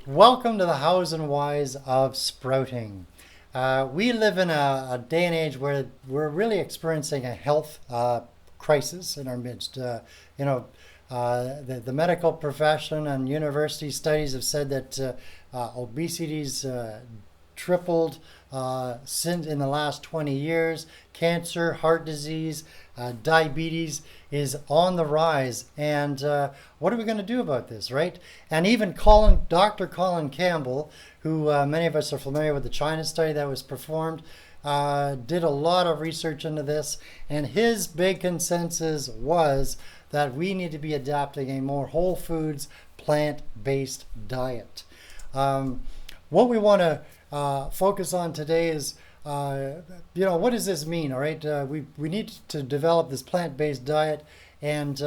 Welcome to the Hows and Whys of Sprouting. We live in a day and age where we're really experiencing a health crisis in our midst. You know, the medical profession and university studies have said that obesity's tripled since in the last 20 years. Cancer, heart disease, diabetes is on the rise. And what are we going to do about this, right? And even Dr. Colin Campbell, who many of us are familiar with the China study that was performed, did a lot of research into this. And his big consensus was that we need to be adapting a more whole foods, plant-based diet. What we want to focus on today is, what does this mean? All right, we need to develop this plant-based diet, and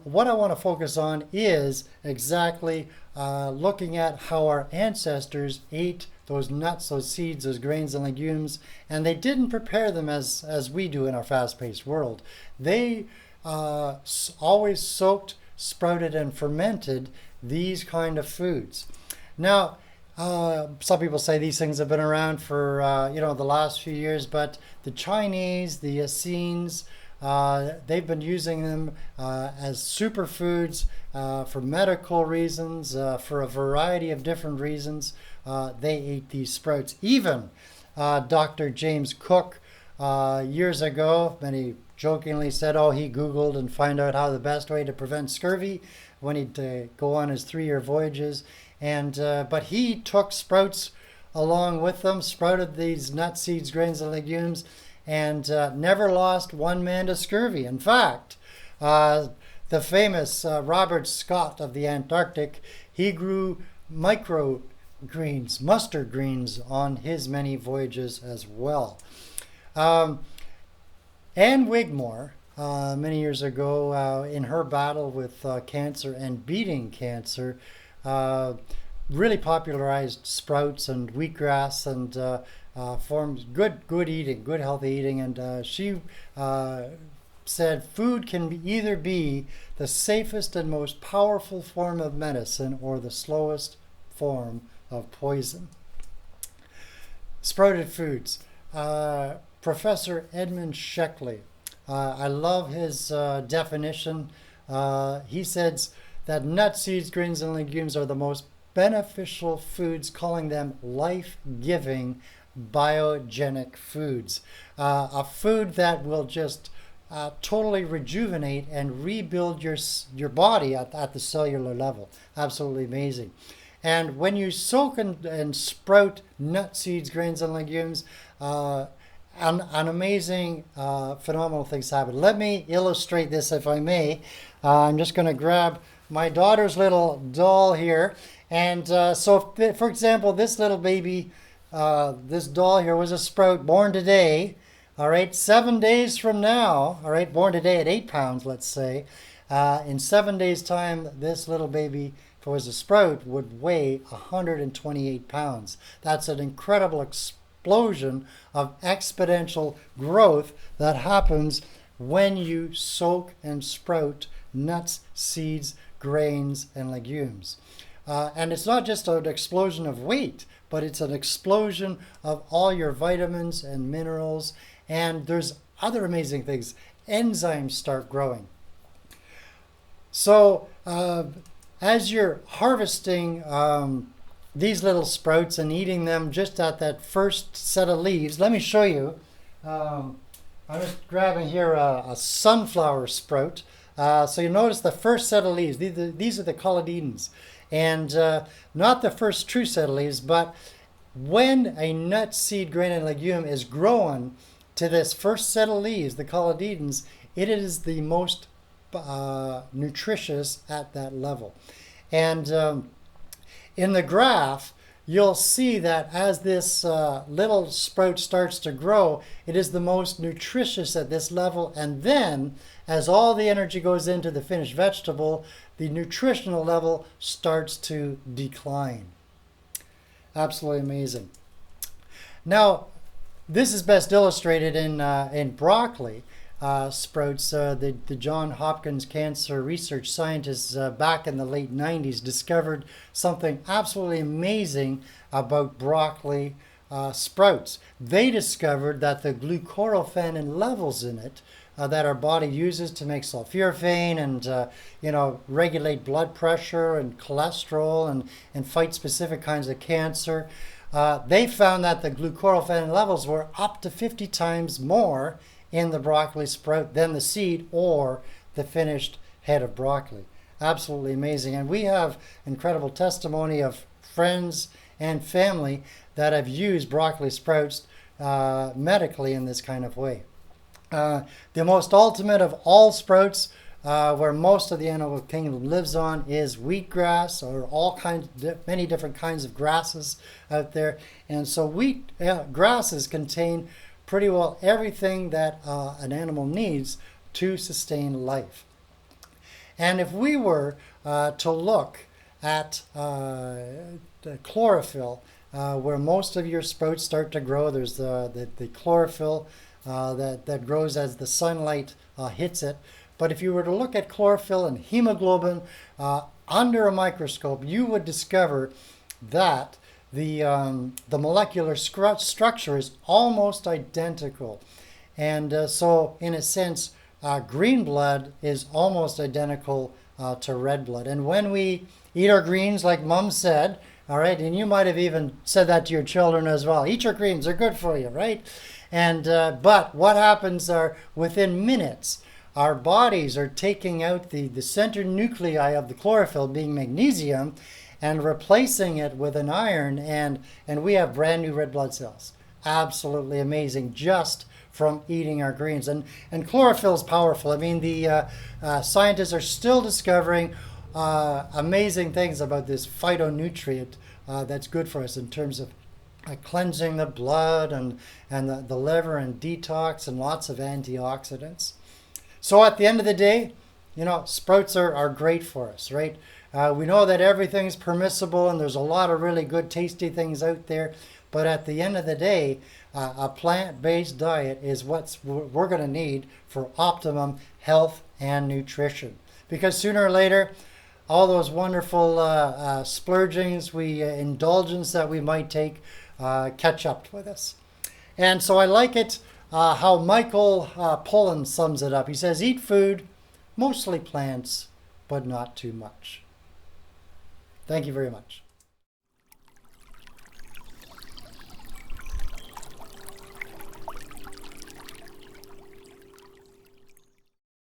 what I want to focus on is exactly looking at how our ancestors ate those nuts, those seeds, those grains and legumes, and they didn't prepare them as we do in our fast-paced world. They always soaked, sprouted, and fermented these kind of foods. Now, some people say these things have been around for the last few years, but the Chinese, the Essenes, they've been using them as superfoods for medical reasons, for a variety of different reasons. They ate these sprouts. Even Dr. James Cook years ago, many jokingly said, "Oh, he Googled and found out how the best way to prevent scurvy when he'd go on his 3-year voyages." And but he took sprouts along with them, sprouted these nuts, seeds, grains, and legumes, and never lost one man to scurvy. In fact, the famous Robert Scott of the Antarctic, he grew microgreens, mustard greens, on his many voyages as well. Anne Wigmore, many years ago, in her battle with cancer and beating cancer, really popularized sprouts and wheatgrass and formed good eating, good healthy eating. And she said food can either be the safest and most powerful form of medicine or the slowest form of poison. Sprouted foods. Professor Edmund Sheckley, I love his definition. He says that nuts, seeds, grains, and legumes are the most beneficial foods, calling them life-giving biogenic foods. A food that will just totally rejuvenate and rebuild your body at the cellular level. Absolutely amazing. And when you soak and sprout nuts, seeds, grains, and legumes, an amazing, phenomenal things happen. Let me illustrate this, if I may. I'm just going to grab my daughter's little doll here. And so, for example, this little baby, this doll here was a sprout born today. All right, 7 days from now, all right, born today at 8 pounds, let's say. In 7 days' time, this little baby, if it was a sprout, would weigh 128 pounds. That's an incredible explosion of exponential growth that happens when you soak and sprout nuts, seeds, grains, and legumes. And it's not just an explosion of weight, but it's an explosion of all your vitamins and minerals. And there's other amazing things. Enzymes start growing. So as you're harvesting these little sprouts and eating them just at that first set of leaves, let me show you. I'm just grabbing here a sunflower sprout. So you notice the first set of leaves. These are the cotyledons. And not the first true set of leaves, but when a nut, seed, grain, and legume is growing to this first set of leaves, the cotyledons, it is the most nutritious at that level. And in the graph, you'll see that as this little sprout starts to grow, it is the most nutritious at this level. And then, as all the energy goes into the finished vegetable, the nutritional level starts to decline. Absolutely amazing. Now, this is best illustrated in broccoli. sprouts. The John Hopkins cancer research scientists back in the late 90s discovered something absolutely amazing about broccoli sprouts. They discovered that the glucoraphanin levels in it that our body uses to make sulforaphane and regulate blood pressure and cholesterol and fight specific kinds of cancer. They found that the glucoraphanin levels were up to 50 times more in the broccoli sprout than the seed or the finished head of broccoli. Absolutely amazing. And we have incredible testimony of friends and family that have used broccoli sprouts medically in this kind of way. The most ultimate of all sprouts, where most of the animal kingdom lives on, is wheatgrass, or many different kinds of grasses out there. And so grasses contain pretty well everything that an animal needs to sustain life. And if we were to look at the chlorophyll, where most of your sprouts start to grow, there's the chlorophyll that grows as the sunlight hits it. But if you were to look at chlorophyll and hemoglobin under a microscope, you would discover that the molecular structure is almost identical. And so in a sense, green blood is almost identical to red blood. And when we eat our greens, like Mom said, all right, and you might have even said that to your children as well, eat your greens, they're good for you, right? And but what happens are within minutes, our bodies are taking out the center nuclei of the chlorophyll, being magnesium, and replacing it with an iron, and we have brand new red blood cells. Absolutely amazing, just from eating our greens. And chlorophyll is powerful. I mean, the scientists are still discovering amazing things about this phytonutrient that's good for us in terms of cleansing the blood and the liver and detox and lots of antioxidants. So at the end of the day, sprouts are great for us, right? We know that everything's permissible and there's a lot of really good tasty things out there, but at the end of the day, a plant-based diet is what we're going to need for optimum health and nutrition. Because sooner or later, all those wonderful splurgings, indulgence that we might take catch up with us. And so I like it how Michael Pollan sums it up. He says, eat food, mostly plants, but not too much. Thank you very much.